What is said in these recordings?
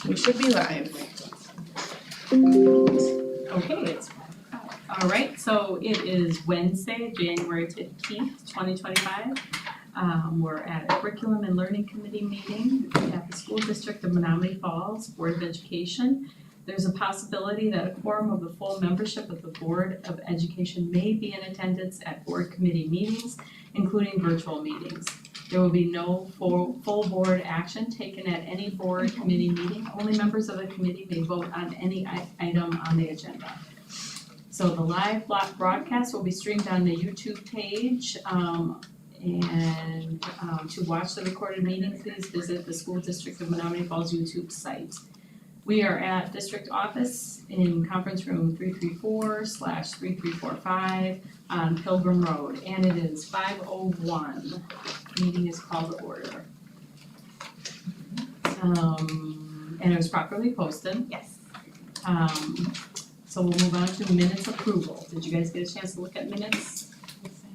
We should be live. Okay, all right, so it is Wednesday, January 15th, 2025. We're at a Curriculum and Learning Committee meeting at the School District of Menominee Falls Board of Education. There's a possibility that a quorum of the full membership of the Board of Education may be in attendance at board committee meetings, including virtual meetings. There will be no full board action taken at any board committee meeting. Only members of the committee may vote on any item on the agenda. So the live broadcast will be streamed on the YouTube page. To watch the recorded meeting, please visit the School District of Menominee Falls YouTube site. We are at district office in conference room 334/3345 on Pilgrim Road, and it is 5:01. Meeting is called to order. And it was properly posted. Yes. So we'll move on to minutes approval. Did you guys get a chance to look at minutes?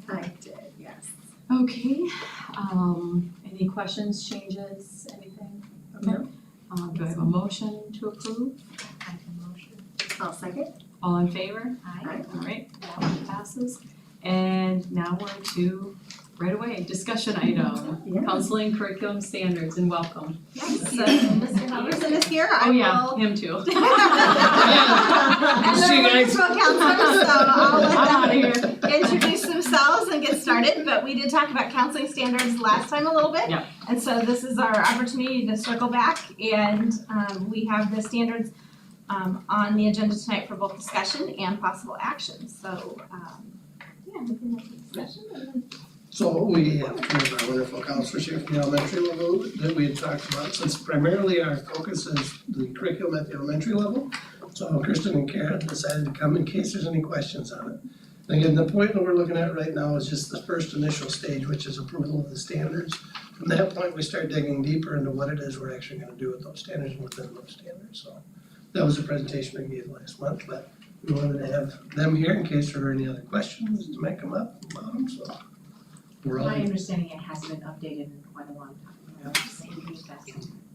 I did, yes. Okay, any questions, changes, anything? Okay. Do I have a motion to approve? I have a motion. I'll second. All in favor? Aye. All right, that one passes. And now we're to, right away, discussion item, Yeah. counseling curriculum standards, and welcome. Yes, Mr. Helverson is here, I Oh, yeah, will. him too. And they're wonderful counselors, so I'll I'm out of let here. them introduce themselves and get started, but we did talk about counseling standards last time a little bit. Yeah. And so this is our opportunity to circle back, and we have the standards on the agenda tonight for both discussion and possible action, so yeah, we can have a discussion and then. So we have two of our wonderful counselors here from the elementary level that we had talked about, since primarily our focus is the curriculum at the elementary level. So Kristen and Karen decided to come in case there's any questions on it. And again, the point that we're looking at right now is just the first initial stage, which is approval of the standards. From that point, we start digging deeper into what it is we're actually gonna do with those standards and within those standards, so. That was the presentation we gave last month, but we wanted to have them here in case there were any other questions to make them up about them, so. We're all. My understanding, it hasn't been updated in quite a long time.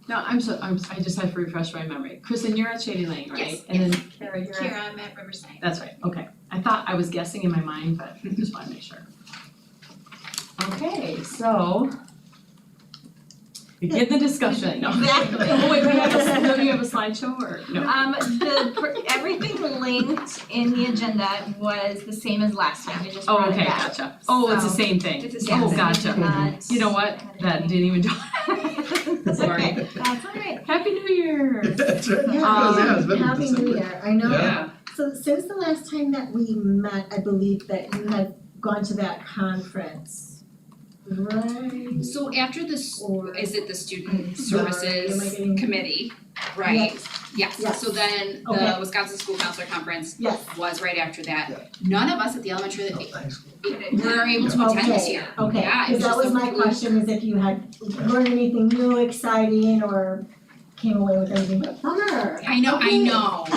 No, I just have to refresh my memory. Kristen, you're at Shady Lane, right? Yes, And then Kara, you're at? Kira, I'm at Riverside. That's right, okay. I thought I was guessing in my mind, but I just wanna make sure. Okay, so begin the discussion. No. Exactly. Oh, wait, do you have a slideshow or no? Everything linked in the agenda was the same as last time, we just Oh, brought it okay, back. gotcha. Oh, it's the So, same thing. It's the same Oh, thing. gotcha. Not- You know what? That didn't even. That's Sorry. okay, that's all right. Happy New Year. That's right. Yeah, It's been Happy New December. Year, I know. Yeah. So since the last time that we met, I believe that you had gone to that conference, right? So after this, Or- is it the Student Am I Services getting- Committee, right? Yes, Yes. so then the Okay. Wisconsin School Counselor Conference Yes, was right after Yeah. that. None of us at the elementary Oh, thanks. were able to attend this year. okay, Yeah, it cause that just was a my fluke. question, is if you had learned anything new, exciting, or came away with anything but bummer. I know, Okay.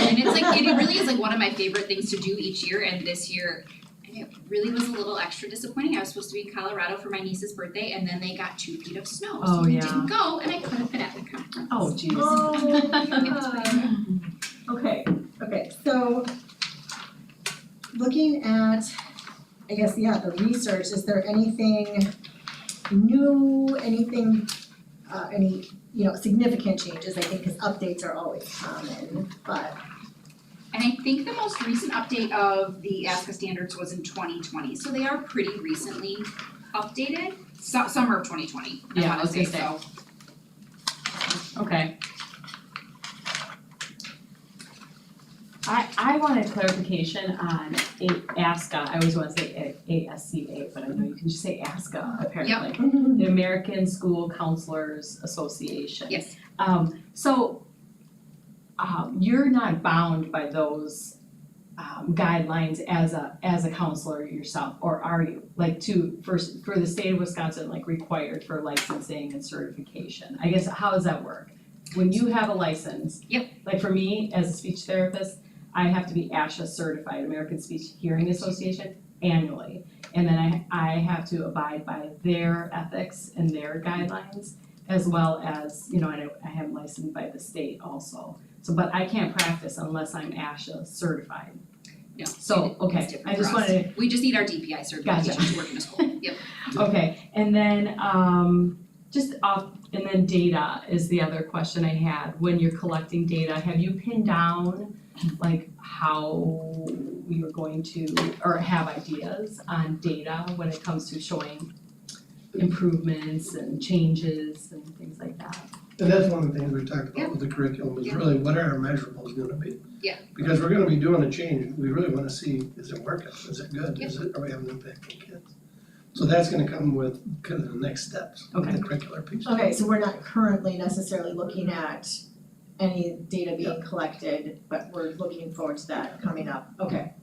and it's like, it really is like one of my favorite things to do each year, and this year, it really was a little extra disappointing. I was supposed to be in Colorado for my niece's birthday, and then they got 2 feet of snow, Oh, so we yeah. didn't go, and I could have been at the conference. Oh, geez. Oh, Yeah. okay, so looking at, I guess, the research, is there anything new, anything, any, significant changes, I think, cause updates are always common, but, And I think the most recent update of the ASCA standards was in 2020, so they are pretty recently updated, summer of 2020, I Yeah, I wanna was say gonna so. Okay. I wanted clarification on ASCA. I always want to say ASCA, but I know you can just say ASCA apparently. The American School Counselors Association. Yes. You're not bound by those guidelines as a counselor yourself, or are you? Like for the state of Wisconsin, like required for licensing and certification. I guess, how does that work? When you have a license. Yep. Like for me, as a speech therapist, I have to be ASHA certified, American Speech Hearing Association, annually. And then I have to abide by their ethics and their guidelines. as well as, you know, I am licensed by the state also. So, but I can't practice unless I'm ASHA certified. No, So, okay, it's different I just for us. wanted We just need our DPI certification Gotcha. to work in a school, yep. Okay, and then and then data is the other question I had. When you're collecting data, have you pinned down like how you're going to, or have ideas on data when it comes to showing improvements and changes and things like that? And that's one of the things we talked about with the curriculum, is Yeah. really what are our measurables gonna be? Yeah. Because we're gonna be doing a change, we really wanna see, is it working, is it good, Yeah. are we having an impact on kids? So that's gonna come with kind of the next steps, with the Okay. curricular piece. Okay, so we're not currently necessarily looking at any data being collected, but we're looking forward to that coming up, okay.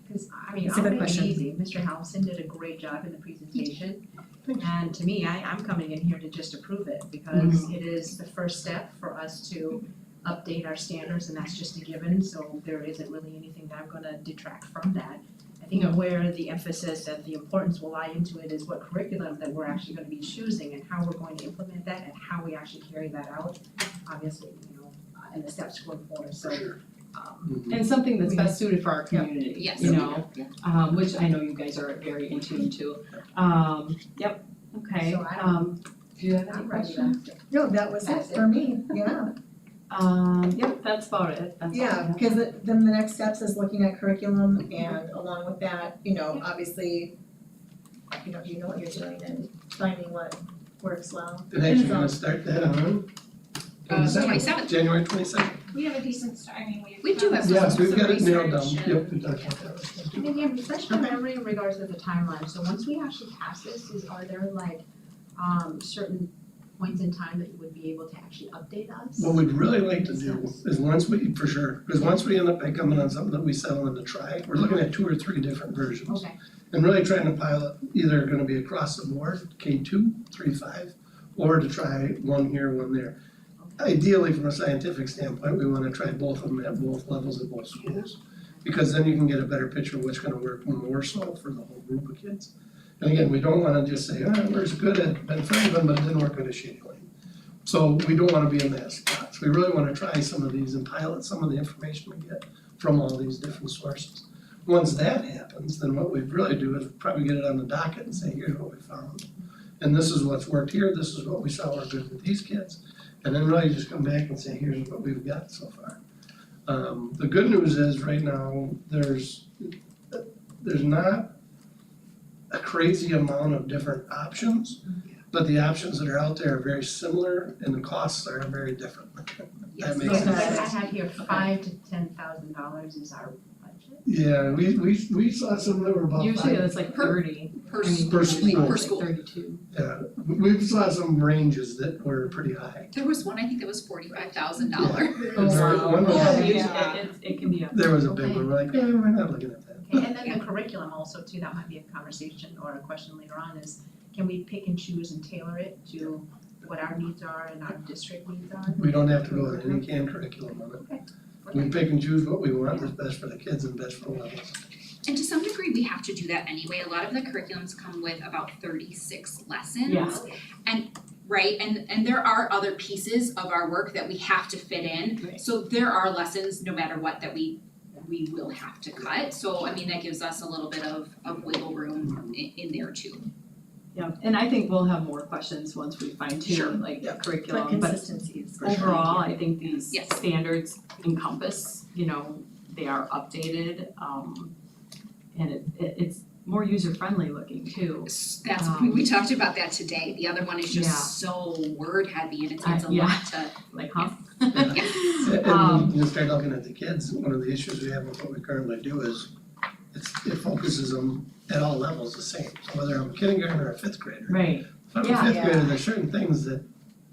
Cause I mean, It's a I'll good make it question. easy, Mr. Halverson did a great job in the presentation. And to me, I'm coming in here to just approve it, because it is the first step for us to update our standards, and that's just a given, so there isn't really anything that I'm gonna detract from that. I think where the emphasis and the importance will lie into it is what curriculum that we're actually gonna be choosing and how we're going to implement that and how we actually carry that out, obviously, and the steps going forward, so. Mhm. And something that's best suited for our community, Yes. you know, which I know you guys are very in tune to. Yep, okay, So I do you have any I'm ready to- questions? No, that was it That's it. for me, yeah. Yep, that's about it, that's all I Yeah, have. because then the next steps is looking at curriculum and along with that, obviously, you know what you're doing and finding what works well. And actually gonna start that on 27th. January 27th. We have a decent start, I mean, We do have Yes, we've some got it nailed down, research yep, we've talked about that. And again, refresh my memory in regards to the timeline, so once we actually pass this, are there like, certain points in time that you would be able to actually update us? What we'd really like to do is once we end up by coming on something that we settle in to try, we're looking at 2 or 3 different versions. Okay, And really trying to pilot, either gonna be across the board, K2, 3, 5, or to try one here, one there. Ideally, from a scientific standpoint, we wanna try both of them at both levels at both schools. Because then you can get a better picture of what's gonna work more so for the whole group of kids. And again, we don't wanna just say, we're as good at Ben Franklin, but it didn't work good at Shady Lane. So we don't wanna be in that spot. So we really wanna try some of these and pilot some of the information we get from all these different sources. Once that happens, then what we'd really do is probably get it on the docket and say, here's what we found. And this is what's worked here, this is what we saw work good with these kids. And then really just come back and say, here's what we've got so far. The good news is, right now, there's not a crazy amount of different options, but the options that are out there are very similar and the costs are very different. Yes. That makes so sense. I have here $5,000 to $10,000 is our budget. Yeah, we saw some that were about Usually five. it's like 30. Per I mean, school, Per usually school. it's per like school. 32. Yeah, we saw some ranges that were pretty high. There was one, I think that was $45,000. Oh, There- wow. one was- Yeah, Yeah. usually it can be up. There was a big one, we're like, we're not looking at that. Okay, and then the curriculum also too, that might be a conversation or a question later on is, can we pick and choose and tailor it to what our needs are and our district needs are? We don't have to go with any canned curriculum on it. We pick and choose what we want that's best for the kids and best for the levels. And to some degree, we have to do that anyway. A lot of the curriculums come with about 36 lessons. Yeah. Right, and there are other pieces of our work that we have to fit in. Right. So there are lessons, no matter what, that we will have to cut. So I mean, that gives us a little bit of wiggle room in there too. Yeah, and I think we'll have more questions once we fine Sure. tune like the But curriculum, but consistency is for sure. overall, I think these Yes. standards encompass, they are updated, and it's more user-friendly looking too. That's, we talked about that today. The other one is Yeah. just so word heavy and it's a Yeah. lot to, Like, huh? And you start looking at the kids, one of the issues we have with what we currently do is it focuses them at all levels the same. So whether I'm a kindergartner or a 5th grader, Right, if I'm a Yeah. 5th grader, there's certain things that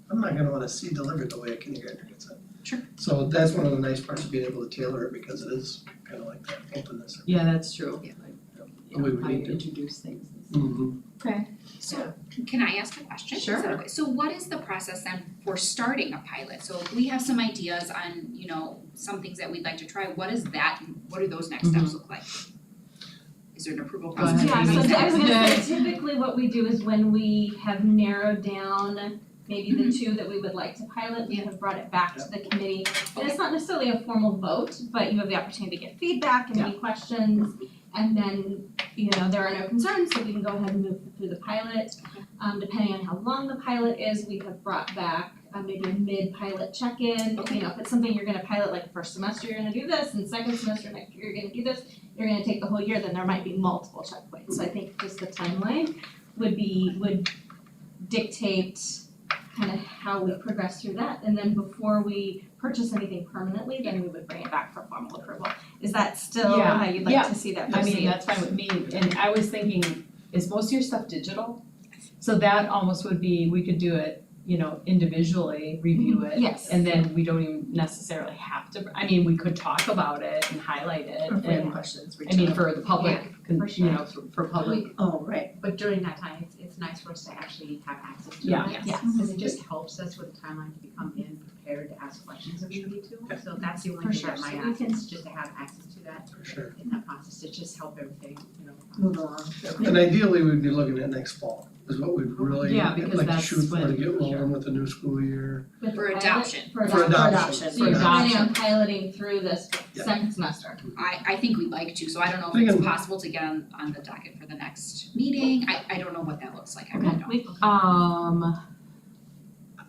I'm not gonna wanna see delivered the way a kindergartner gets it. Sure. So that's one of the nice parts of being able to tailor it because it is kinda like that openness. yeah, that's true. Yeah. Like, The way we how you need to. introduce things. Mhm. Okay. so can I ask a question? Is Sure. that okay? So what is the process then for starting a pilot? So if we have some ideas on, some things that we'd like to try, what do those next steps look like? Is there an approval Mm-hmm. Go process? ahead. Yeah, so I was gonna Okay. say typically what we do is when we have narrowed down maybe the two that we would like to pilot, we have brought it back to the committee. And it's not necessarily a formal vote, but you have the opportunity to get feedback and any questions. And then, there are no concerns, so we can go ahead and move through the pilot. Depending on how long the pilot is, we have brought back maybe a mid-pilot check-in. If it's something you're gonna pilot, like first semester you're gonna do this, and second semester next year you're gonna do this, you're gonna take the whole year, then there might be multiple checkpoints. So I think just the timeline would dictate kind of how we progress through that. And then before we purchase anything permanently, then we would bring it back for formal approval. Is that still Yeah, how you'd like to see that I proceed? mean, that's fine with me, and I was thinking, is most of your stuff digital? So that almost would be, we could do it, individually, review it. Yes. And then we don't even necessarily have to, I mean, we could talk about it and highlight it, Or for any and, questions, I mean, for the public, for sure. for public, Oh, right. But during that time, it's nice for us to actually have access to it. Yeah. Yes. Because it just helps us with the timeline to become prepared to ask questions if we need to. So that's the only For thing sure. that might So we ask, can- is just to have access to that For sure. in that process, to just help everything, Move along. And ideally, we'd be looking at next fall, is what we'd really Yeah, because like to that's shoot for, to when- get sure. rolling with the new school year. With the For pilot? adoption. For For adoption. adoption. So you're For planning on adoption. piloting through this Yeah. second semester? I think we'd like to, so I don't know if We it's can- possible to get on the docket for the next meeting, I don't know what that looks like, I really don't. We-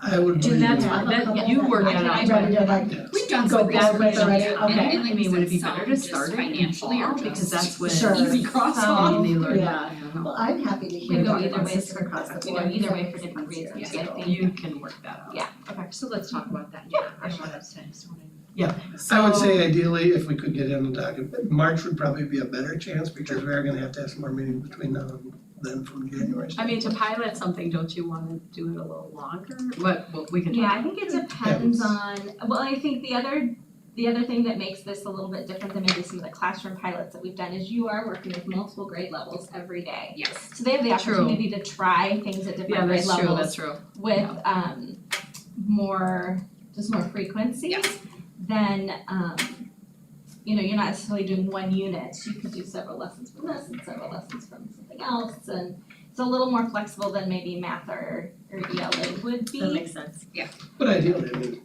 I would and that's, believe- that, you work that out. Ready to like, Yeah. We've done Go some back research with on it, it, okay. and like I mean, would it be some better to just start it in financially or fall, because just that's when Sure. easy cross So- off. I mean, they learn Yeah. that, well, I'm happy to We hear go that either it's way, consistent across the we board. go either way for Makes different sense, reasons, yeah. I think. you can work that out. Yeah, okay. So let's talk about that, Yeah, I don't want to set in stone. I would say ideally, if we could get in the docket, March would probably be a better chance, because we are gonna have to have some more meetings between now and then from January. I mean, to pilot something, don't you wanna do it a little longer? Well, we can talk. Yeah, I think it depends on, well, I think the other thing that makes this a little bit different than maybe some of the classroom pilots that we've done is you are working with multiple grade levels every day. Yes. So they have the True. opportunity to try things at Yeah, different grade that's true, levels that's true. with more frequency. Yeah. Then you're not necessarily doing one unit, you could do several lessons from this and several lessons from something else, and it's a little more flexible than maybe math or ELA would be. That makes sense. But ideally, I mean,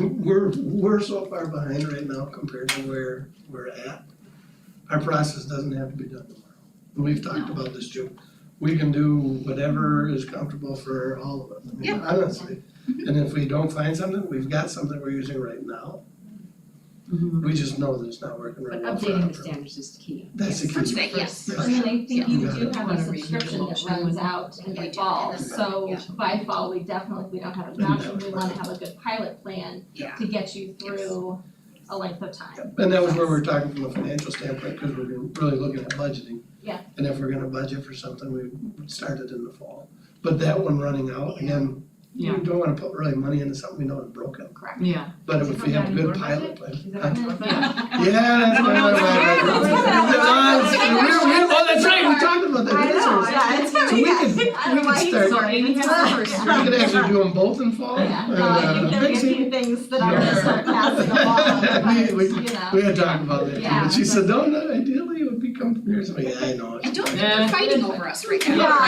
we're so far behind right now compared to where we're at. Our process doesn't have to be done tomorrow. And we've talked about this too. We can do whatever is comfortable for all of us, I mean, honestly. And if we don't find something, we've got something we're using right now. We just know that it's not working right But now for updating our the standards is key. That's the That's key. right, yes. And then I think you Yeah. do have a Wanna read subscription your that motion runs with- out in the We do. fall, so Yeah. by fall, we definitely, if we don't have an adoption, we wanna have a good pilot plan Yeah. to get you through a length of time. And that was where we're talking from a financial standpoint, because we're really looking at budgeting. Yeah. And if we're gonna budget for something, we would start it in the fall. But that one running out, again, we Yeah. don't wanna put really money into something we know is broken. Correct. Yeah. But Is it if we have a coming out of good your pilot budget? plan. Is it Huh? on your budget? Yeah, that's what I oh, that's right, we talked about that. That's right. So we could So start, Amy has the first we could actually do them both in fall. Yeah, no, I think there are a Big few things that I'm gonna start passing along, We- but, We had talked about that, too, Yeah. but she said, no, ideally it would be come from here, so yeah, I know. And don't think Yeah. they're fighting over us right now. Yeah, I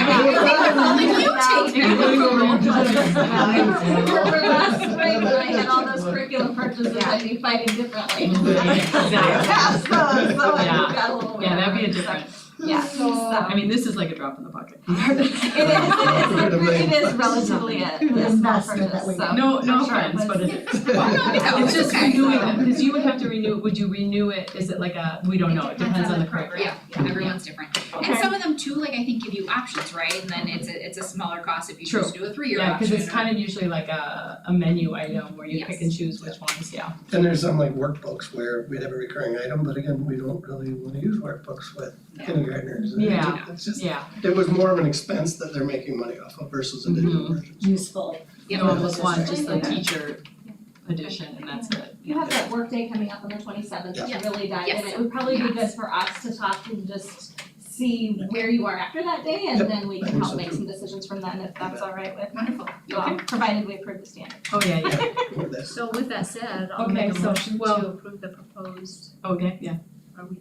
mean, yeah. you take it. Remember last spring when I had all those curriculum purchases, I'd be fighting differently. Exactly. Yeah, so I Yeah. got a little. Yeah, that'd be a weird. different, Yeah, so. I mean, this is like a drop in the bucket. It is relatively a small Investment that purchase, we so. No, no Sure, offense, but it, No, it's just okay. renewing it, because you would have to renew, would you renew it, is it like a, we don't know, it depends on the program. Yeah, everyone's different. And some of them too, like I think give you options, right? And then it's a smaller cost if you choose to do a 3-year Yeah, option. cause it's kind of usually like a menu item where you pick and choose which ones, yeah. And there's some like workbooks where we'd have a recurring item, but again, we don't really wanna use workbooks with kindergartners. And Yeah. It's just, Yeah, it was more of an expense that they're making money off of versus a digital version. Useful. Yeah. you almost want just the Yeah. teacher edition and that's it. You have that work day coming up on the 27th Yeah. to really dive in. Yes. It would probably be Yes. good for us to talk and just see where you are after that day, and Yep. then we I can think help so make too. some decisions from then, if that's all right with Wonderful. you all, provided we approve the standard. Oh, yeah, yeah, With this. So with that said, I'll Okay, make a so, motion well- to approve the proposed, okay, yeah. are we?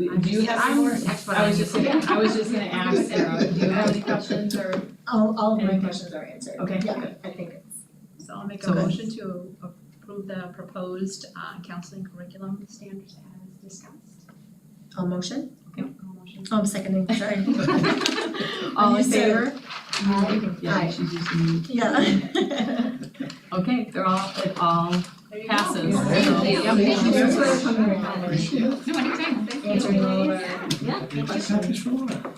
Do you have I'm more? expert I on was just gonna ask Sarah, do you have any questions or? All of my Anything? questions are answered. Okay, Yeah, good. I think it's, So I'll make a So- motion to approve the proposed counseling curriculum standards as discussed. all motion? Okay, all motion. Oh, I'm seconding, sorry. All in You said- favor? Aye. Yeah, she's using, Yeah. okay, it all There you go. passes. Thank So, you. yep. Thank you for coming in. Appreciate it. No, anytime. Answering all of our, Take copies for Laura.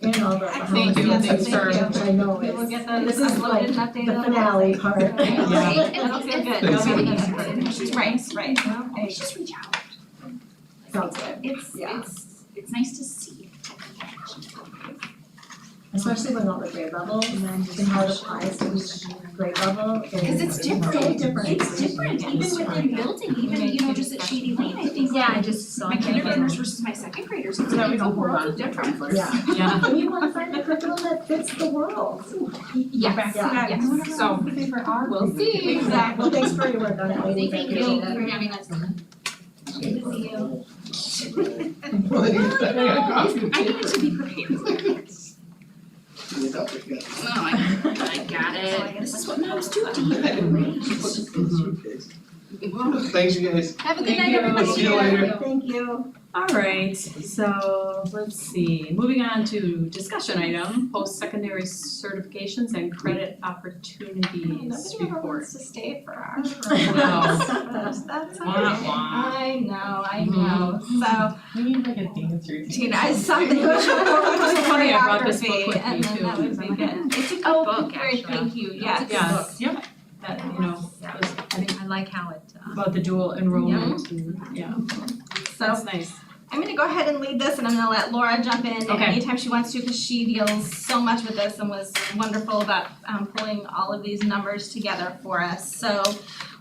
and all the. Thank you, Yes, thanks thank for- you, which I know We will is, get those this is like uploaded and updated the on finale website. part. Yeah. It'll feel good. Thanks. It'll be good. Right. Okay. Just reach out. Sounds good. Yeah. It's nice to see. Especially when all the grade levels and how it applies to each grade level is. Because it's different. So different. It's different, even within building, even, you know, just at Shady Lane, I think. Yeah, I just saw My that. kindergartners versus my second graders, it's Yeah, we it's a don't hold world on of to difference. Yeah, Yeah, and you wanna find a curriculum that fits the world. Yes, Yeah. yes, so, we'll see. Exactly, well, thanks for your work on it, ladies, I Thank appreciate you it. for having us. Good to see you. Well, I got I needed to be prepared. You got it, yeah. No, I got it. This is what moms do. Thanks, you guys. Have a good Thank night, you. everybody. See you later. Thank you. all right, so let's see, moving on to discussion item, post-secondary certifications and credit opportunities Nobody ever report. wants to stay for our. No. That's okay. Wah, wah. I know, so We need like a dance routine. Tina, it's something we should It's funny, I brought this book choreography with me and then too, that would because be I'm good. It's a good Oh, book, great, actually. thank you, yes. Yes, yep, that, you know, was, I think I like how it, about the dual enrollment and, yeah, So that's nice. I'm gonna go ahead and lead this and I'm gonna let Laura jump in Okay. anytime she wants to, because she deals so much with this and was wonderful about pulling all of these numbers together for us. So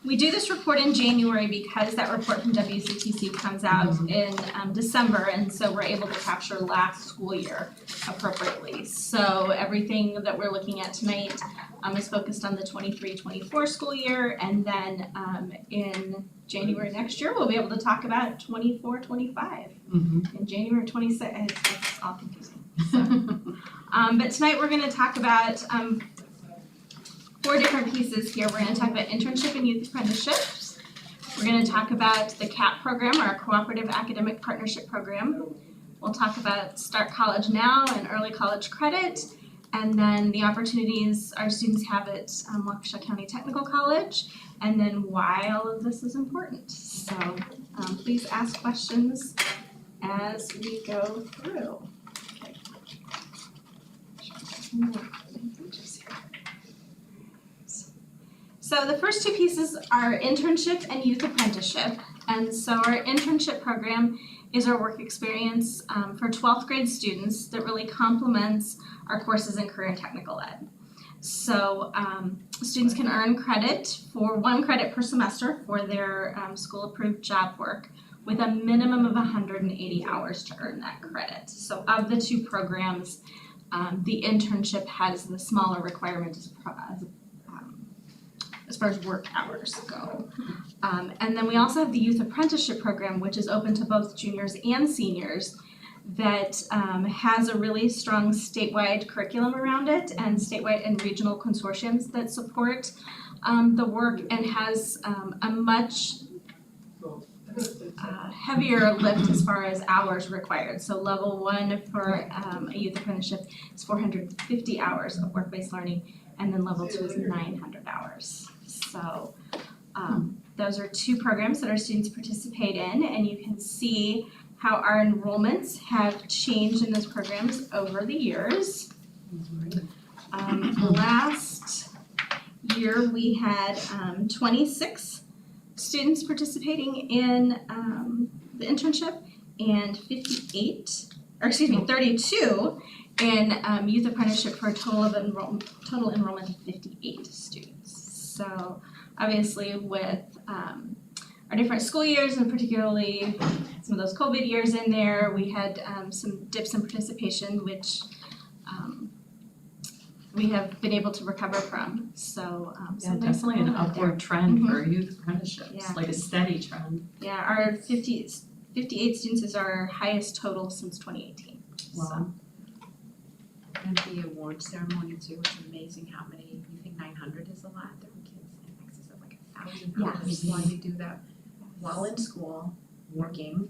we do this report in January because that report from WCTC comes out in December, and so we're able to capture last school year appropriately. So everything that we're looking at tonight is focused on the 23-24 school year, and then in January next year, we'll be able to talk about 24-25. In January 26, it's all confusing. So, but tonight we're gonna talk about 4 different pieces here. We're gonna talk about internship and youth apprenticeships. We're gonna talk about the CAP program, our Cooperative Academic Partnership Program. We'll talk about Start College Now and early college credit, and then the opportunities our students have at Waukesha County Technical College, and then why all of this is important. So please ask questions as we go through. So the first 2 pieces are internship and youth apprenticeship. And so our internship program is our work experience for 12th grade students that really complements our courses in career and technical ed. So students can earn credit for 1 credit per semester for their school approved job work, with a minimum of 180 hours to earn that credit. So of the 2 programs, the internship has the smaller requirement as far as work hours go. And then we also have the youth apprenticeship program, which is open to both juniors and seniors, that has a really strong statewide curriculum around it, and statewide and regional consortiums that support the work, and has a much heavier lift as far as hours required. So level 1 for a youth apprenticeship is 450 hours of work-based learning, and then level 2 is 900 hours. So those are 2 programs that our students participate in, and you can see how our enrollments have changed in those programs over the years. Last year we had 26 students participating in the internship, and 32 in youth apprenticeship, for a total enrollment of 58 students. So obviously with our different school years, and particularly some of those COVID years in there, we had some dips in participation, which we have been able to recover from. So Yeah, some nice definitely an enrollment there. upward trend for youth apprenticeships, Yeah. like a steady trend. Yeah, our 58 students is our highest total since 2018. Wow. And the award ceremony too, it's amazing how many, you think 900 is a lot, there were kids in excess of like 1,000 Yes. why we do that while in school, working,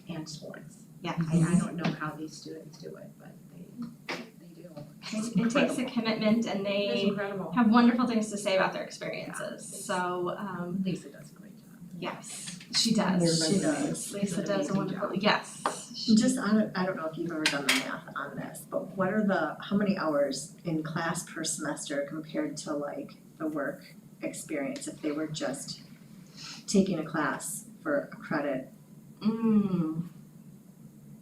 and sports. Yeah. I don't know how these students do it, but they do. It takes a commitment and It's they incredible. have wonderful things to say about their experiences. Yeah. So, Lisa does a great job. yes, she does. She does. Lisa does a Amazing wonderful, job. yes. Just I don't know if you've ever done the math on this, but what are how many hours in class per semester compared to like the work experience if they were just taking a class for a credit?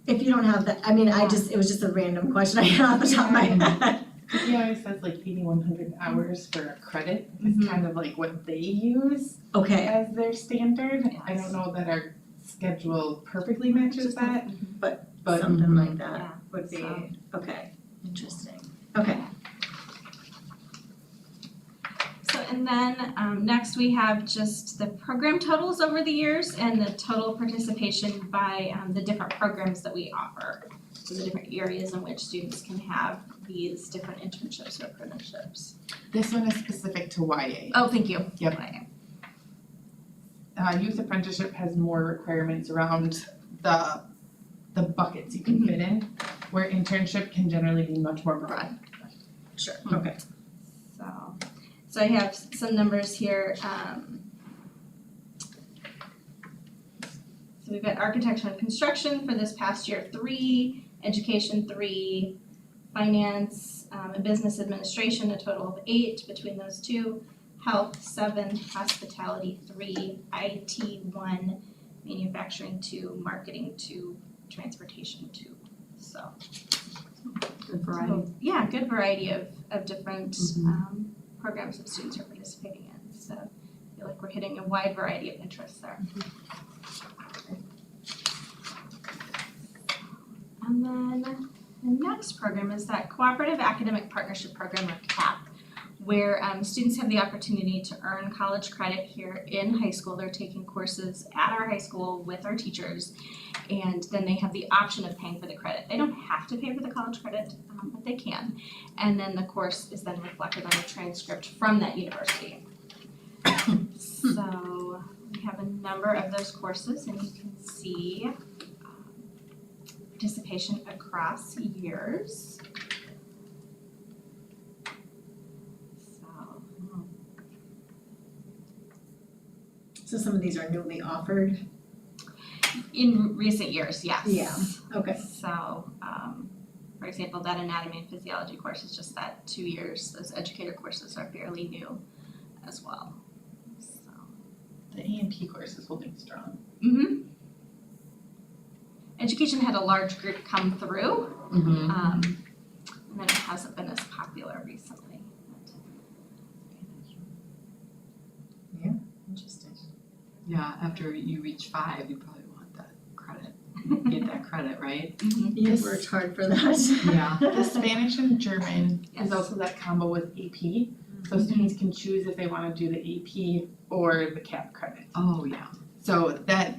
If you don't have that, I mean, it was just a random question I had off the top of my head. He always says like 8,100 hours for a credit is Mhm. kind of like what they use Okay, as their standard. I Yes. don't know that our schedule perfectly matches that, but something like that Yeah, would be, so- okay, interesting. Okay, So and then next we have just the program totals over the years and the total participation by the different programs that we offer. So the different areas in which students can have these different internships or apprenticeships. this one is specific to YA. Oh, thank you. Yep. Youth apprenticeship has more requirements around the buckets you can fit in, where internship can generally be much more broad. sure, okay. So I have some numbers here. So we've got architecture and construction for this past year, 3, education 3, finance and business administration, a total of 8 between those two, health 7, hospitality 3, IT 1, manufacturing 2, marketing 2, transportation 2. So Good variety. yeah, good variety of different programs that students are participating in. So I feel like we're hitting a wide variety of interests there. And then the next program is that Cooperative Academic Partnership Program, or CAP, where students have the opportunity to earn college credit here in high school. They're taking courses at our high school with our teachers, and then they have the option of paying for the credit. They don't have to pay for the college credit, but they can. And then the course is then reflected on the transcript from that university. So we have a number of those courses, and you can see participation across years. So some of these are newly offered, In recent years, yes. Yeah, okay. So, for example, that anatomy and physiology course is just that 2 years. Those educator courses are fairly new as well. So. The A&P course is holding strong. Education had a large group come through, Mm-hmm. and then it hasn't been as popular recently. Interesting. Yeah, after you reach 5, you probably want that credit, get that credit, right? You worked hard for that. Yeah. The Spanish and German Yes. is also that combo with AP. So students can choose if they want to do the AP or the CAP credit. Oh, yeah. So that,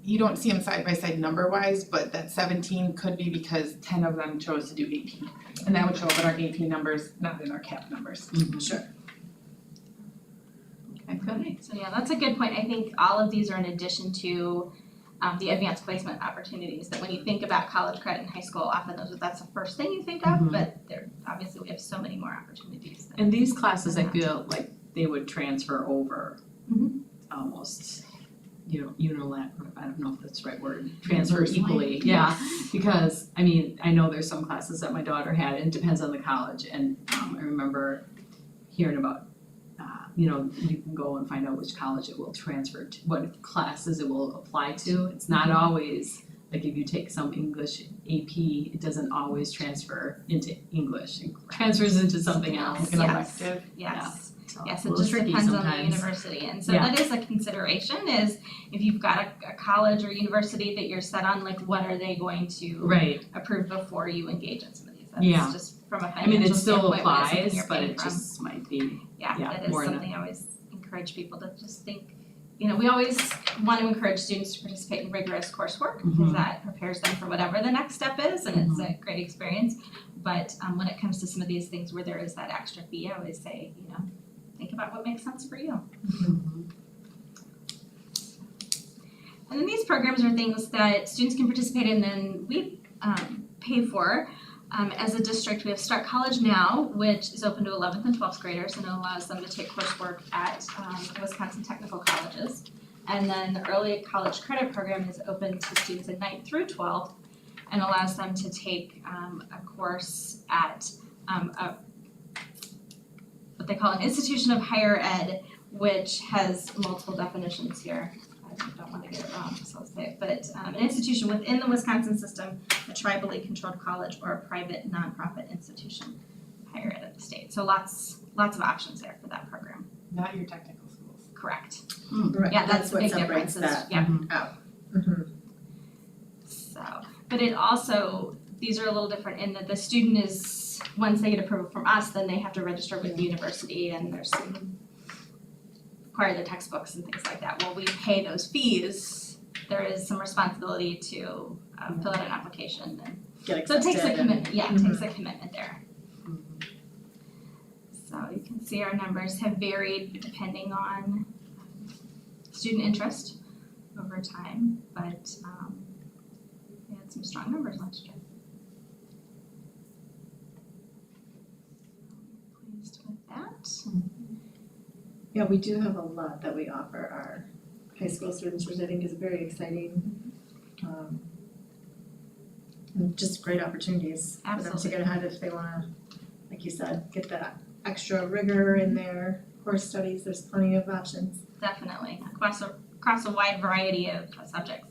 you don't see them side by side number wise, but that 17 could be because 10 of them chose to do AP. And that would show up in our AP numbers, not in our CAP numbers. Sure. Okay, good. So yeah, that's a good point. I think all of these are in addition to the advanced placement opportunities, that when you think about college credit in high school, often that's the first thing you think of, Mhm. but obviously we have so many more opportunities than And these classes, I feel like they would transfer over Mhm. almost, unilateral, I don't know if that's the right word, transfer Universally? equally, yeah. Because, I mean, I know there's some classes that my daughter had, and it depends on the college, and I remember hearing about, you can go and find out which college it will transfer to, what classes it will apply to. It's not always, like if you take some English AP, it doesn't always transfer into English, it transfers into something else. An Yes. elective. Yes. So Yes, it's a it little just tricky depends on the sometimes. university, and so Yeah. that is a consideration, is if you've got a college or university that you're set on, like what are they going to Right, approve before you engage in some of these? Yeah. That's just from a I mean, financial it still standpoint, what is something applies, you're but paying it from. just might be, Yeah, yeah, that is more in a- something I always encourage people to just think we always want to encourage students to participate in rigorous coursework because that prepares them for whatever the next step is, and it's a great experience. But when it comes to some of these things where there is that extra fee, I always say, think about what makes sense for you. And then these programs are things that students can participate in and we pay for. As a district, we have Start College Now, which is open to 11th and 12th graders and it allows them to take coursework at Wisconsin Technical Colleges. And then the Early College Credit Program is open to students in 9th through 12th and allows them to take a course at what they call an institution of higher ed, which has multiple definitions here. I don't want to get it wrong, so I'll say it, but an institution within the Wisconsin system, a tribally controlled college, or a private nonprofit institution, higher ed of the state. So lots of options there for that program. Not your technical schools. Correct. Right, Yeah, that's the what big separates difference. that Yeah. out. Mhm. So, but it also, these are a little different in that the student is, once they get approval from us, then they have to register with the university and there's some acquire the textbooks and things like that. While we pay those fees, there is some responsibility to fill out an application and Get so it accepted takes a and- commitment, it takes a commitment there. So you can see our numbers have varied depending on student interest over time, but we had some strong numbers last year. Pleased with that. Yeah, we do have a lot that we offer our high school students, which I think is very exciting. And just great opportunities for them to Absolutely. get ahead if they wanna, like you said, get that extra rigor in their course studies, there's plenty of options. Definitely, across a wide variety of subjects.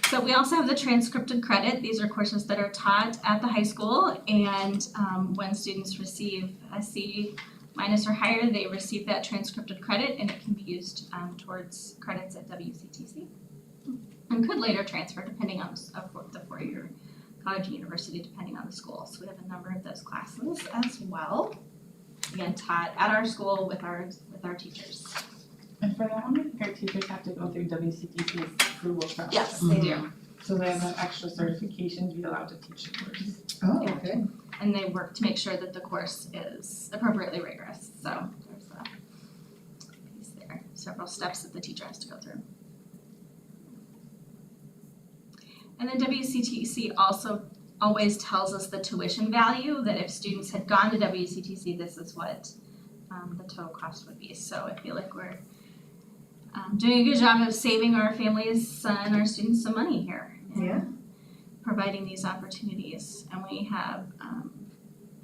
So we also have the transcripted credit. These are courses that are taught at the high school, and when students receive a C- or higher, they receive that transcripted credit, and it can be used towards credits at WCTC. And could later transfer depending on the four-year college and university, depending on the school. So we have a number of those classes as well. Again, taught at our school with our teachers. And for that one, I think our teachers have to go through WCTC's approval process. Yes, they do. So they have an extra certification to be allowed to teach the course. Oh, Yeah. okay. And they work to make sure that the course is appropriately rigorous, so there's a piece there, several steps that the teacher has to go through. And then WCTC also always tells us the tuition value, that if students had gone to WCTC, this is what the total cost would be. So I feel like we're doing a good job of saving our families and our students some money here. Yeah. Providing these opportunities, and we have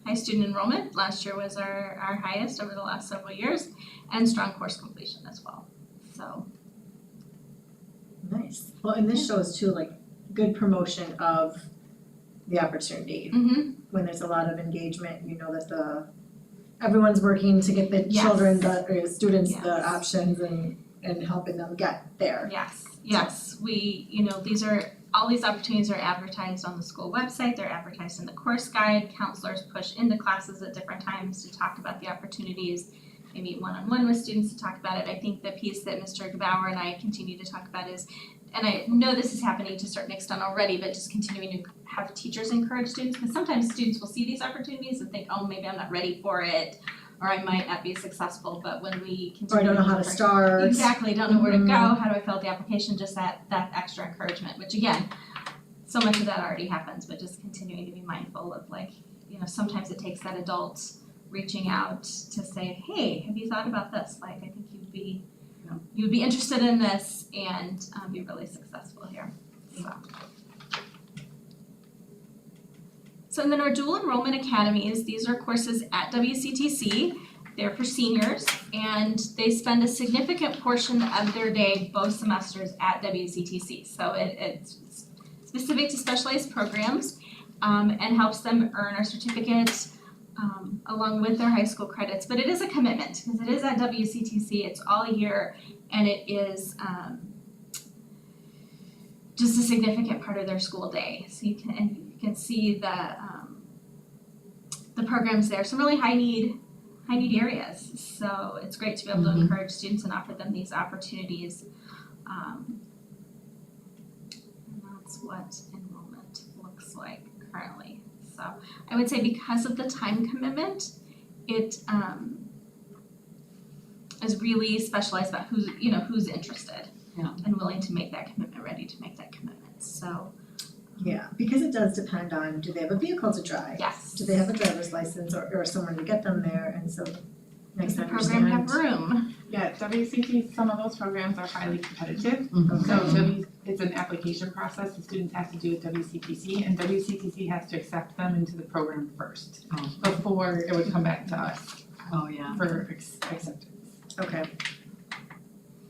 high student enrollment. Last year was our highest over the last several years, and strong course completion as well. So Nice. Well, and this shows too, like, good promotion of the opportunity. When there's a lot of engagement, you know that everyone's working to get the Yes. children, or students, Yes. the options and helping them get there. yes, we, all these opportunities are advertised on the school website, they're advertised in the course guide, counselors push into classes at different times to talk about the opportunities. They meet one-on-one with students to talk about it. I think the piece that Mr. Gebauer and I continue to talk about is, and I know this is happening to a certain extent already, but just continuing to have teachers encourage students, because sometimes students will see these opportunities and think, oh, maybe I'm not ready for it, or I might not be successful, but when we continue Or I don't know how to encourage- start. Exactly, don't know where to go, how do I fill out the application, just that extra encouragement, which again, so much of that already happens, but just continuing to be mindful of sometimes it takes that adult reaching out to say, hey, have you thought about this? Like, I think you'd be interested in this and be really successful here, So and then our dual enrollment academies, these are courses at WCTC. They're for seniors, and they spend a significant portion of their day both semesters at WCTC. So it's specific to specialized programs and helps them earn a certificate along with their high school credits. But it is a commitment because it is at WCTC, it's all year, and it is just a significant part of their school day. So you can see the programs there. Some really high high need areas. So it's great to be able to encourage students and offer them these opportunities. And that's what enrollment looks like currently. So I would say because of the time commitment, it is really specialized about who's interested and willing to make that commitment, ready to make that commitment. So Yeah, because it does depend on, do they have a vehicle to drive? yes, Do they have a driver's license or someone to get them there, and so nice does to the program understand. have room? Yeah, WCT, some of those programs are highly competitive. So it's an application process the students have to do with WCTC, and WCTC has to accept them into the program first before it would come back to us for acceptance. Okay,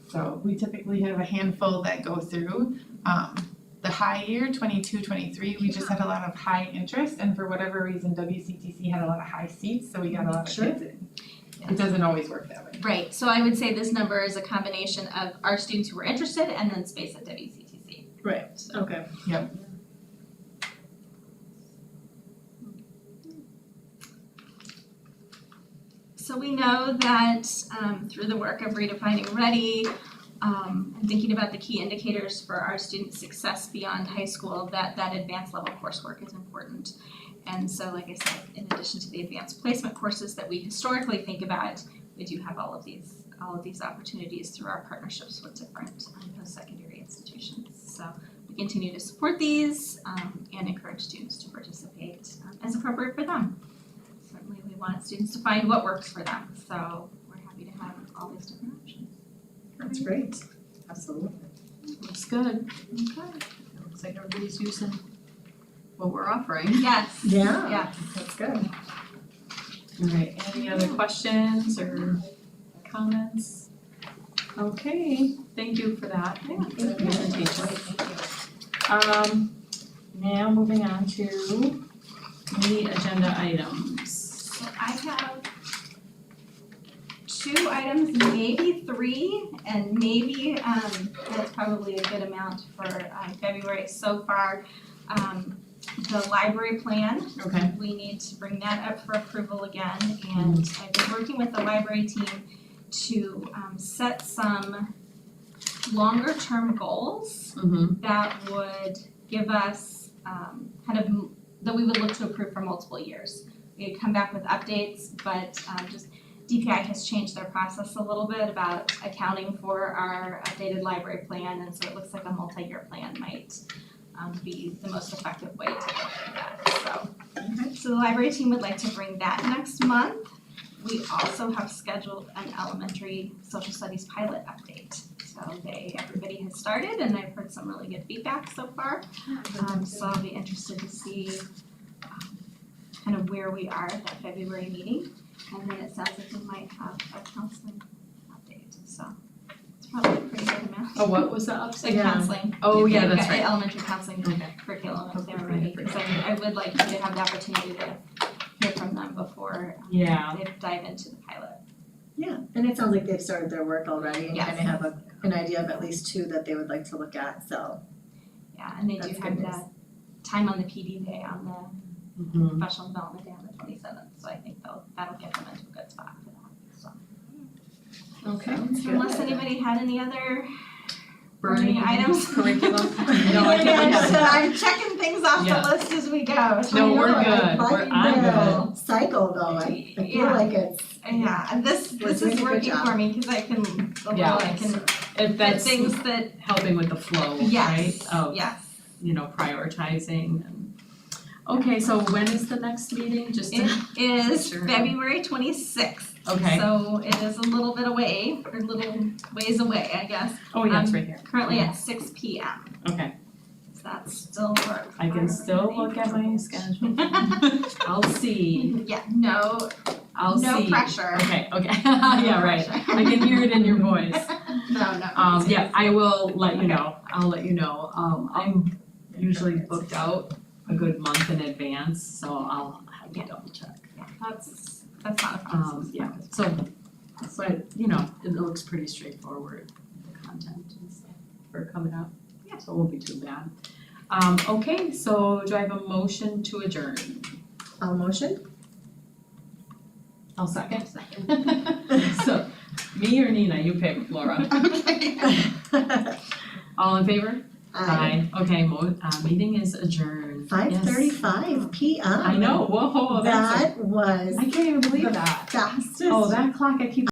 So we typically have a handful that go through. The high year, 22, 23, we just had a lot of high interest, and for whatever reason, WCTC had a lot of high seats, so we got a lot of Sure. kids in. It doesn't always work that way. Right, so I would say this number is a combination of our students who were interested and then space at WCTC. right, okay. So we know that through the work of redefining ready, and thinking about the key indicators for our student success beyond high school, that advanced level coursework is important. And so like I said, in addition to the advanced placement courses that we historically think about, we do have all of these opportunities through our partnerships with different post-secondary institutions. So we continue to support these and encourage students to participate as appropriate for them. Certainly we want students to find what works for them, so we're happy to have all these different options. That's great, absolutely. Looks good. Okay. Looks like everybody's using what we're offering. Yes. Yeah, Yes. that's good. All right, any other questions or comments? Okay, thank you for that. Thank you for the presentation. Now moving on to the agenda items. So I have 2 items, maybe 3, and maybe that's probably a good amount for February so far. The library plan, Okay. we need to bring that up for approval again, and I've been working with the library team to set some longer term goals that would give us that we would look to approve for multiple years. We'd come back with updates, but just DPI has changed their process a little bit about accounting for our updated library plan, and so it looks like a multi-year plan might be the most effective way to go through that. So the library team would like to bring that next month. We also have scheduled an elementary social studies pilot update. So everybody has started, and I've heard some really good feedback so far. So I'll be interested to see kind of where we are at that February meeting. And then it sounds like we might have a counseling update, so it's probably a pretty good amount. Oh, what was the upside? The counseling. Oh, yeah, We've that's got right. Elementary counseling Okay. curriculum if they're ready, because I would like you to have the opportunity to hear from them before Yeah. they dive into the pilot. Yeah, and it sounds like they've started their work already and Yes. kind of have an idea of at least 2 that they would like to look at, so. Yeah, and they do That's have good news. the time on the PD day on the professional development day on the 27th, so I think that'll get them into a good spot for that, so. Okay. So unless anybody had any other burning items. Curriculum. No, I can't So have I'm checking things off the Yeah. list as we go. No, we're I know, good. I'm the cycle though, I feel Yeah. like it's, Yeah, and this We're is doing a good working job. for me, cause I can, Yeah. I can If fit that's things that, helping with the flow, right? yes, Of, yes. prioritizing and. Okay, so when is the next meeting? Just to, It is Sure. February 26th. okay. So it is a little bit away, or a little ways away, I guess. Oh, yeah, it's right here. Currently at 6 p.m. Okay. So that's still work. I can still look at my schedule. I'll see. Yeah, no I'll see. pressure. Okay, yeah, right. pressure. I can hear it in your voice. No. Yeah, I will let you know. I'll let you know. I'm usually booked out a good month in advance, so I'll have to double check. Yeah, that's not a problem. Yeah, so, but, it looks pretty straightforward, the content and stuff for coming up. Yeah. So it won't be too bad. Okay, so do I have a motion to adjourn? I'll motion. I'll second. So, me or Nina, you pick, Laura. Okay. All in favor? Okay, meeting is adjourned. 5:35 p.m. I know, whoa, that's That was I can't even believe the that. fastest. Oh, that clock, I keep